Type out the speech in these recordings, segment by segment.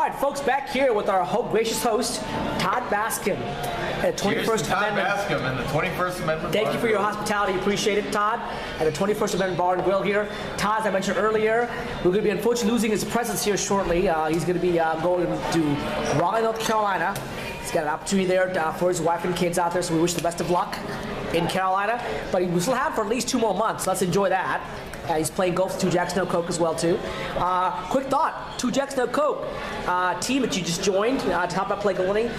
right, folks, back here with our gracious host, Todd Bascom. At 21st Todd Amendment. Bascom and the 21st Amendment. Thank you for your hospitality. Appreciate it, Todd. At the 21st Amendment Bar and Grill here. Todd, as I mentioned earlier, we're going to be unfortunately losing his presence here shortly. He's going to be going to Raleigh, North Carolina. He's got an opportunity there for his wife and kids out there, so we wish the best of luck in Carolina. But he will still have for at least 2 more months. Let's enjoy that. He's playing golf with 2 Jacks No Coke as well, too. Quick thought, 2 Jacks No Coke, team that you just joined to help out play goalie,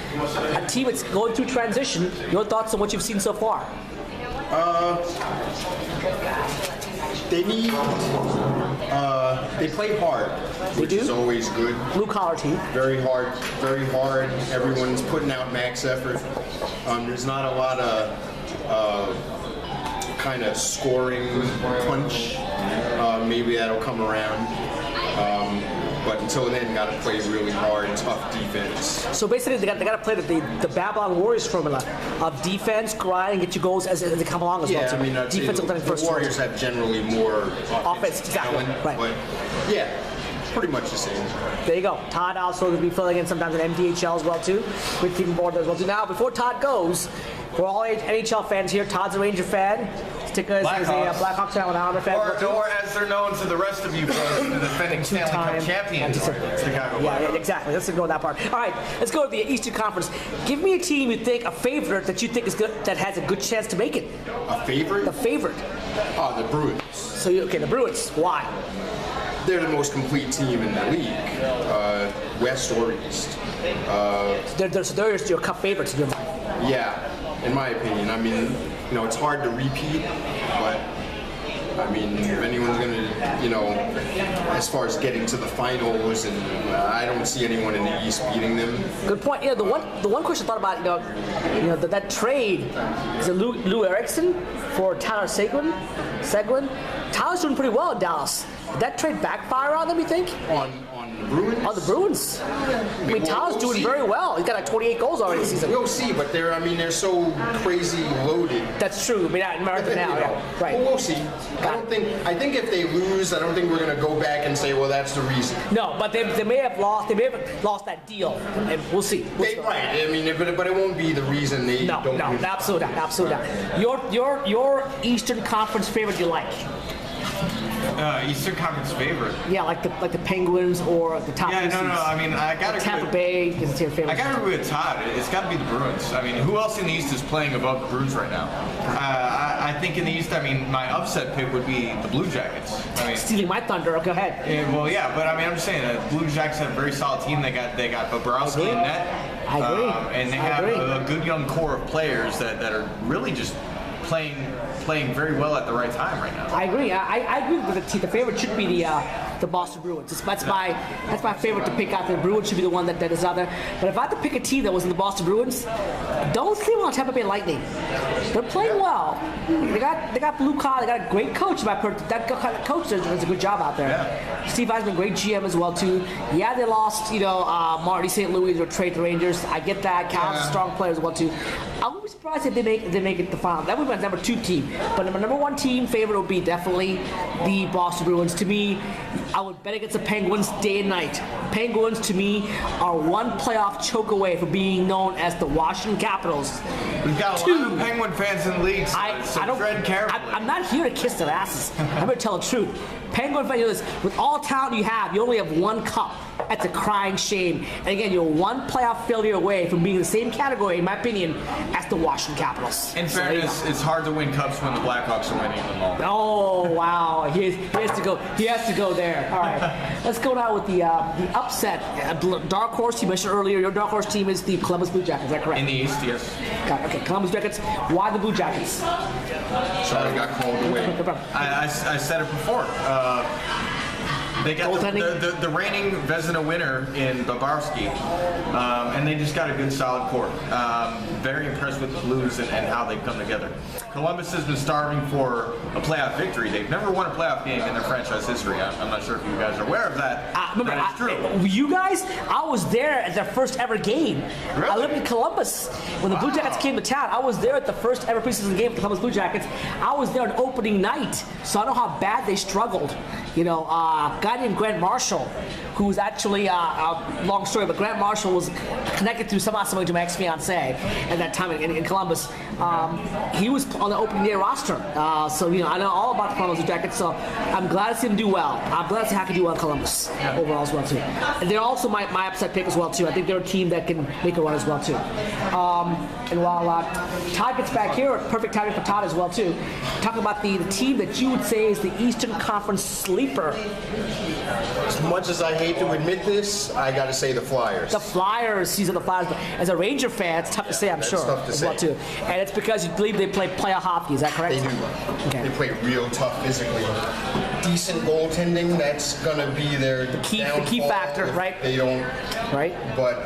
a team that's going through transition. Your thoughts on what you've seen so far? They play hard, which is always good. Blue collar team. Very hard, very hard. Everyone's putting out max effort. There's not a lot of kind of scoring punch. Maybe that'll come around. But until then, got to play really hard, tough defense. So basically, they got to play the Babylon Warriors formula of defense, grind, and get you goals as they come along as well. Yeah, I mean, defense the Warriors have generally more offense exactly. talent, Right. but yeah, pretty much the same. There you go. Todd also going to be filling in sometimes in MDHL as well too. Good team board there as well too. Now, before Todd goes, for all NHL fans here, Todd's a Ranger fan. Sticka is a Blackhawks fan, an Islander fan. Or as they're known to the rest of you fans, the defending Stanley Cup champions, Chicago. Yeah, exactly. Let's go with that part. All right, let's go to the Eastern Conference. Give me a team you think, a favorite that you think is good, that has a good chance to make it. A favorite? The favorite. Oh, the Bruins. So, the Bruins. Why? They're the most complete team in the league, West or East. They're your cup favorites in your mind. Yeah, in my opinion. I mean, it's hard to repeat, but I mean, if anyone's gonna, as far as getting to the finals, and I don't see anyone in the East beating them. Good point. The one question I thought about, that trade is it Lou Erickson for Tyler Seguin. Tyler's doing pretty well in Dallas. Did that trade backfire on them, you think? On the Bruins? On the Bruins. I mean, Tyler's doing very well. He's got like 28 goals already this season. We'll see, but they're so crazy loaded. That's true. I mean, in America now, right? Well, we'll see. I think if they lose, I don't think we're going to go back and say, well, that's the reason. No, but they may have lost. They may have lost that deal, and we'll see. Right. I mean, but it won't be the reason they don't. No, absolutely not. Your Eastern Conference favorite you like? Eastern Conference favorite. Yeah, like the Penguins or the top. Yeah, no. I mean, I got to Tampa Bay is your favorite. I got to agree with Todd. It's got to be the Bruins. I mean, who else in the East is playing above the Bruins right now? I think in the East, I mean, my upset pick would be the Blue Jackets. I mean, stealing my thunder. Go ahead. Yeah, but I mean, I'm just saying that Blue Jackets have a very solid team. They got Bobrovsky in net. I agree. And they have a good young core of players that are really just playing very well at the right time right now. I agree. I agree with the favorite should be the Boston Bruins. That's my favorite to pick out. The Bruins should be the one that is out there. But if I had to pick a team that was in the Boston Bruins, don't sleep on Tampa Bay Lightning. They're playing well. They got blue collar. They got a great coach. That coach does a good job out there. Yeah. Steve Eisman, great GM as well too. Yeah, they lost. Marty St. Louis or trade the Rangers. I get that. Cal's a strong player as well too. I wouldn't be surprised if they make it the final. That would be my number 2 team. But my number 1 team favorite would be definitely the Boston Bruins. To me, I would bet against the Penguins day and night. Penguins, to me, are one playoff choke away from being known as the Washington Capitals. We've got a lot of Penguin fans in the league, so tread carefully. I'm not here to kiss their asses. I'm going to tell the truth. Penguin fans, with all talent you only have 1 cup. That's a crying shame. And again, you're 1 playoff failure away from being in the same category, in my opinion, as the Washington Capitals. In fairness, it's hard to win cups when the Blackhawks are winning them all. Oh, wow. He has to go. He has to go there. All right. Let's go now with the upset. Dark horse you mentioned earlier. Your dark horse team is the Columbus Blue Jackets. Is that correct? In the East, yes. Okay, Columbus Jackets. Why the Blue Jackets? Sorry, I got called away. I said it before. They got the reigning Vezina winner in Bobrovsky, and they just got a good solid core. Very impressed with the Blues and how they've come together. Columbus has been starving for a playoff victory. They've never won a playoff game in their franchise history. I'm not sure if you guys are aware of that. But it's true. You guys, I was there at their first ever game. Really? I lived in Columbus when the Blue Jackets came to town. I was there at the first ever preseason game for the Columbus Blue Jackets. I was there on opening night, so I know how bad they struggled. A guy named Grant Marshall, who's actually a long story, but Grant Marshall was connected through somehow to my ex-fiance at that time in Columbus. He was on the opening day roster, so I know all about the Columbus Blue Jackets. So I'm glad to see him do well. I'm glad to see how he can do well in Columbus overall as well too. And they're also my upset pick as well too. I think they're a team that can make a run as well too. And while Todd gets back here, perfect timing for Todd as well too. Talking about the team that you would say is the Eastern Conference sleeper. As much as I hate to admit this, I got to say the Flyers. The Flyers, these are the Flyers. But as a Ranger fan, it's tough to say, I'm sure. It's tough to as say. well too. And it's because you believe they play playoff hockey. Is that correct? They do. Okay. They play real tough physically. Decent goaltending, that's going to be their key downfall factor, if right? They don't. Right. But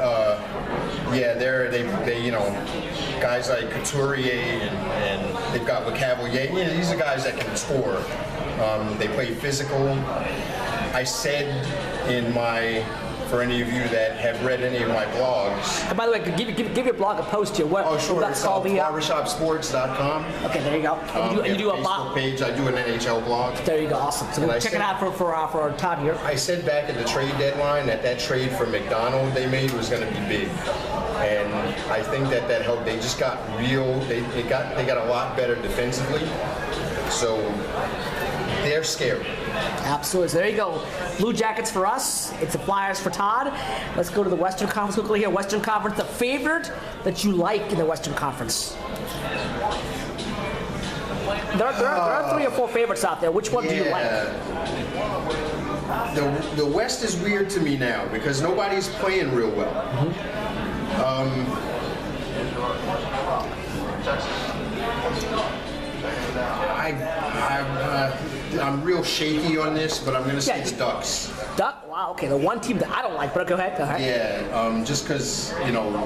they guys like Couturier and they've got LeCavalier. These are guys that can score. They play physical. I said for any of you that have read any of my blogs. And by the way, give your blog a post here. What? Oh, sure. That's called the barbershopsports.com. Okay, there you go. And you do a Facebook page. I do an NHL blog. There you go. Awesome. So check it out for Todd here. I said back at the trade deadline that trade for McDonald they made was going to be big, and I think that helped. They just got real. They got a lot better defensively, so they're scary. Absolutely. So there you go. Blue Jackets for us. It's the Flyers for Todd. Let's go to the Western Conference quickly here. Western Conference, the favorite that you like in the Western Conference. There are 3 or 4 favorites out there. Which one do you like? The West is weird to me now because nobody's playing real well. I'm real shaky on this, but I'm going to say the Ducks. Wow, okay, the one team that I don't like, but go ahead. Yeah, just because,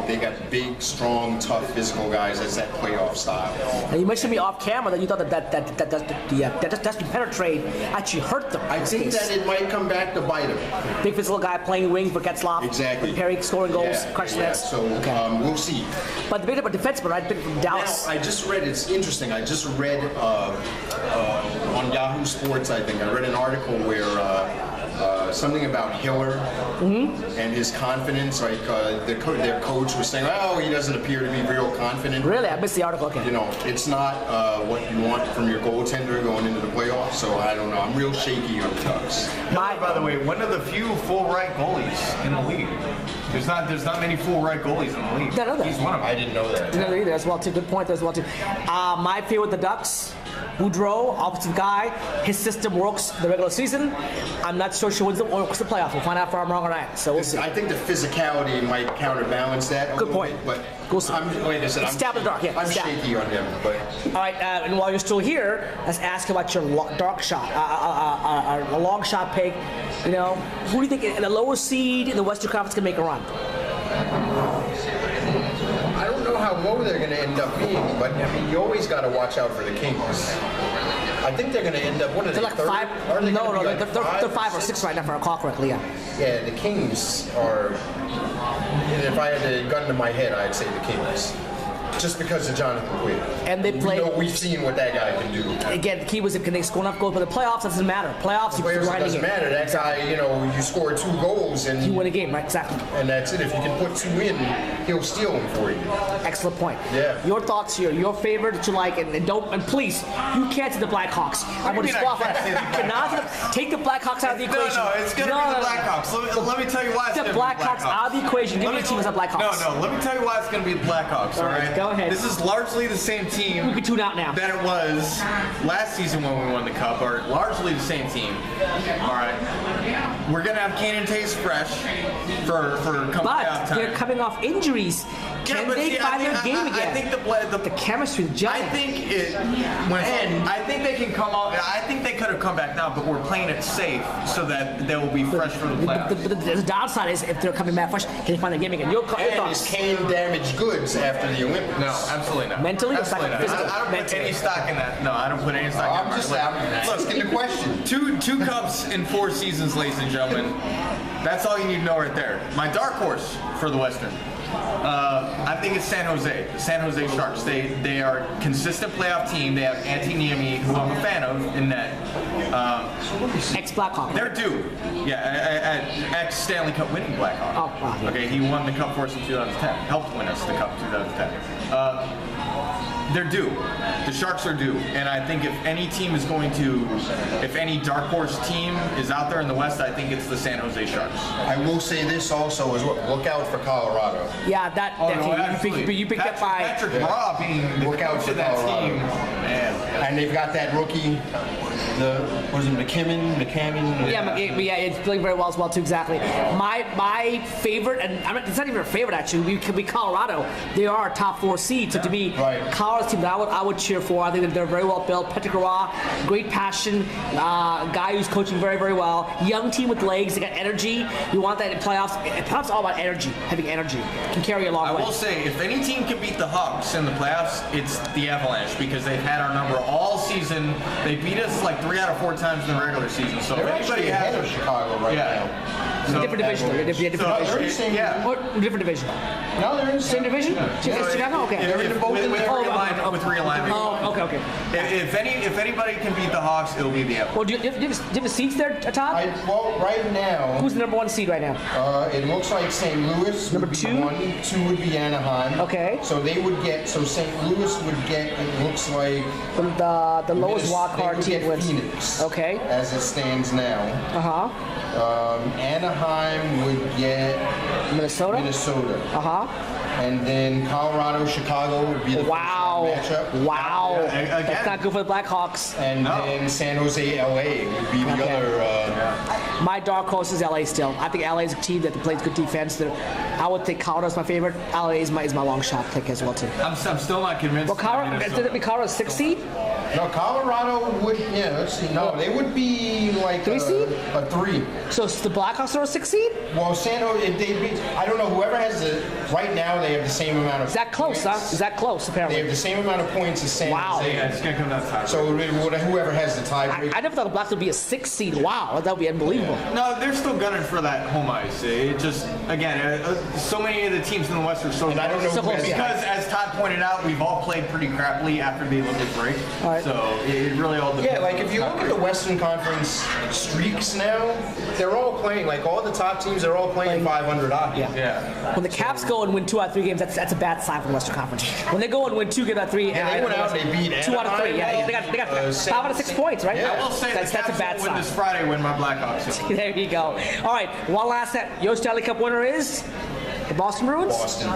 they got big, strong, tough, physical guys. That's that playoff style. And you mentioned me off camera that you thought that Dustin Penner trade actually hurt them. I think that it might come back to bite them. Big physical guy playing wing for Getzlaf. Exactly. Perry scoring goals, crushing nets. So we'll see. But the bit of a defenseman, right? Bit from Dallas. Now, I just read, it's interesting, I just read on Yahoo Sports, I think, I read an article where something about Hiller and his confidence. Like their coach was saying, "Oh, he doesn't appear to be real confident." Really, I missed the article. Okay. It's not what you want from your goaltender going into the playoffs. So I don't know. I'm real shaky on the Ducks. By the way, one of the few full right goalies in the league. There's not many full right goalies in the league. I know that. He's one of them. I didn't know that. Didn't know that either as well too. Good point there as well too. My favorite, the Ducks. Boudreau, offensive guy. His system works the regular season. I'm not so sure what's the playoffs. We'll find out if I'm wrong or not. So we'll see. I think the physicality might counterbalance that. Good point. But we'll see. like I said, Stab in the dark. Yeah, I'm shaky on him. But all right. And while you're still here, let's ask about your dark shot, a long shot pick. Who do you think in the lower seed in the Western Conference can make a run? I don't know how low they're going to end up being, but you always got to watch out for the Kings. I think they're going to end up. What are they? They're like third? 5. Are they No, like they're 5 or 6 right now, if I recall correctly. Yeah, the Kings are. If I had a gun to my head, I'd say the Kings. Just because of Jonathan Quick. And they play. We've seen what that guy can do. Again, the key was can they score enough goals, but the playoffs doesn't matter. Playoffs, it doesn't matter. That guy, you score 2 goals and you win a game, right? Exactly. And that's it. If you can put 2 in, he'll steal them for you. Excellent point. Yeah. Your thoughts here. Your favorite that you like, and please, you can't say the Blackhawks. I'm going to disqualify. Take the Blackhawks out of the equation. No, it's going to be the Blackhawks. Let me tell you why it's going to be the Blackhawks. Out of the equation. Give me a team as a Blackhawks. No, let me tell you why it's going to be the Blackhawks. All right. Go ahead. This is largely the same team. We can tune out now. That it was last season when we won the Cup, or largely the same team. All right. We're gonna have Cannon Taste fresh for coming out time. They're coming off injuries. Can they find their game again? I think the chemistry, the I think I think they can come out. I think they could have come back now, but we're playing it safe so that they will be fresh for the playoffs. The downside is if they're coming back fresh, can they find their game again? Your thoughts? Is Kane damaged goods after the Olympics? No, absolutely not. Mentally, absolutely not. physical? I don't put any stock in that. No, I don't put any stock in that. I'm asking the question. Two cups in 4 seasons, ladies and gentlemen. That's all you need to know right there. My dark horse for the Western. I think it's San Jose. The San Jose Sharks. They are a consistent playoff team. They have Antiniemi, who I'm a fan of, in net. Ex-Blackhawk. They're due. Yeah, ex-Stanley Cup winning Blackhawk. Oh, wow. Okay, he won the Cup for us in 2010. Helped win us the Cup in 2010. They're due. The Sharks are due. And I think if any team is going to, if any dark horse team is out there in the West, I think it's the San Jose Sharks. I will say this also as well. Look out for Colorado. Yeah, that you picked up by Patrick Roy being the Look out coach for of that Colorado. team. Man. And they've got that rookie, McCammon? Yeah, it's playing very well as well too. Exactly. My favorite, and it's not even a favorite actually. Could be Colorado. They are a top 4 seed. So to me, Colorado's team that I would cheer for. I think that they're very well built. Patrick Roy, great passion, guy who's coaching very, very well. Young team with legs. They got energy. You want that in playoffs. Playoffs are all about energy. Having energy can carry a long way. I will say, if any team can beat the Hawks in the playoffs, it's the Avalanche because they've had our number all season. They beat us like 3 out of 4 times in the regular season. So They're if actually anybody ahead has of Chicago right now. It's a different division. Different division. Yeah. Or different division. No, they're in the Same division? Chicago? Okay. With realignment. Oh, okay. If anybody can beat the Hawks, it'll be the Avalanche. Well, do you have the seats there, Todd? Well, right now, Who's the number 1 seed right now? it looks like St. Louis Number would be 2? 1, 2 would be Anaheim. Okay. So St. Louis would get, it looks like, The lowest wild card team wins. Phoenix. Okay. As it stands now. Anaheim would get Minnesota. And then Colorado, Chicago would be the matchup. Wow. Yeah, That's not good for the Blackhawks. And then San Jose, LA would be the other. My dark horse is LA still. I think LA is a team that plays good defense. I would think Colorado's my favorite. LA is my long shot pick as well too. I'm still not convinced. Well, did it be Colorado's 6th seed? No, Colorado would, let's see. No, they would be like 3 seed? A 3. So the Blackhawks are a 6th seed? Well, San Jose, I don't know, whoever has right now they have the same amount of Is that close, huh? Is that close, apparently? They have the same amount of points as San Jose. Yeah, it's going to come down to tie. So whoever has the tiebreaker. I never thought the Blacks would be a 6th seed. Wow, that would be unbelievable. No, they're still gunning for that home ice. It just, again, so many of the teams in the West are so And I don't know So who has close, because, as Todd pointed out, we've all played pretty crappily after the Olympic break. All right. So it really all depends. Yeah, like if you look at the Western Conference streaks now, they're all playing, like all the top teams, they're all playing 500 hockey. Yeah. When the Caps go and win 2 out of 3 games, that's a bad sign for the Western Conference. When they go and win 2 games out of 3, Yeah, they went out and they beat 2 out of 3. Anaheim. Yeah, they got 5 out of 6 points, right? Yeah. I will say that's the a Caps bad will win sign. this Friday when my Blackhawks win. There you go. All right, one last set. Your Stanley Cup winner is the Boston Bruins? Boston.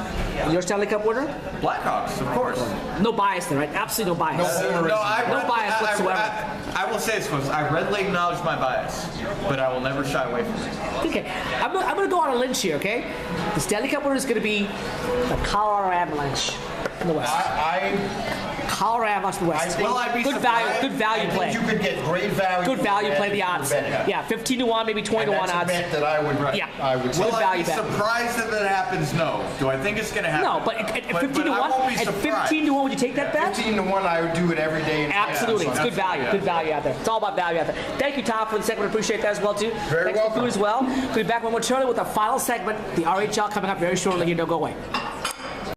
Your Stanley Cup winner? Blackhawks, of course. No bias there, right? Absolutely no bias. No bias whatsoever. I will say this, folks. I readily acknowledge my bias, but I will never shy away from it. Okay, I'm going to go on a lynch here, okay? The Stanley Cup winner is going to be the Colorado Avalanche in the West. Colorado Avalanche in the West. I'd be Good value play. You could get great value. Good value play the odds. Yeah, 15-1, maybe 20-1 odds. That's a bet that I would. Yeah. I would say. Good Will I value be bet. surprised if that happens? No. Do I think it's going to happen? No, but at 15-1, but I won't be at surprised. 15-1, would you take that bet? 15-1, I would do it every day. Absolutely, it's good value. yeah. Good value out there. It's all about value out there. Thank you, Tom, for the segment. Appreciate that as well too. Very Thanks welcome. for food as well. We'll be back momentarily with our final segment, the RHL, coming up very shortly. Here, don't go away.